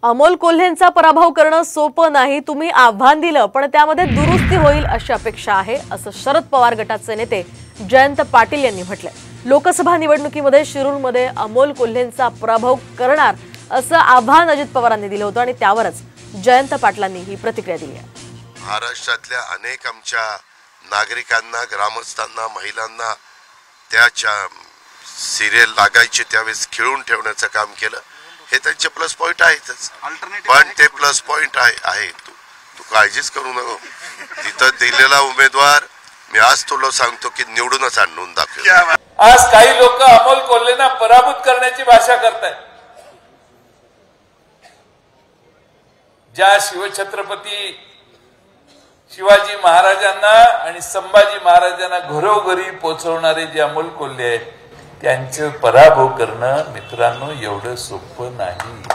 अमोल कोल्हेंचा पराभव करणं सोपं नाही। तुम्ही आव्हान दिलं पण त्यामध्ये दुरुस्ती होईल अशी अपेक्षा आहे असं शरद पवार गटाचे नेते जयंत पाटील यांनी म्हटलंय। लोकसभा निवडणुकीमध्ये शिरूरमध्ये अमोल कोल्हेंचा पराभव करणार असं आव्हान अजित पवारांनी दिलं होतं आणि त्यावरच जयंत पाटलांनी ही प्रतिक्रिया दिली आहे। महाराष्ट्रातल्या अनेक आमच्या नागरिकांना, ग्रामस्थांना, महिलांना त्याच्या सिरियल लागायचे त्यावेळेस खिळून ठेवण्याचं काम केलं। हे त्यांचे प्लस पॉइंट आहेतच, पण ते प्लस पॉइंट आहे तू काळजीच करू नको। तिथं दिलेला उमेदवार मी आज तुला सांगतो की निवडूनच आणून दाखव। आज काही लोक अमोल कोल्हेंना पराभूत करण्याची भाषा करतायत। ज्या शिवछत्रपती शिवाजी महाराजांना आणि संभाजी महाराजांना घरोघरी पोहोचवणारे जे अमोल कोल्हे आहेत त्यांचे पराभव करणं मित्रांनो एवढं सोपं नाही।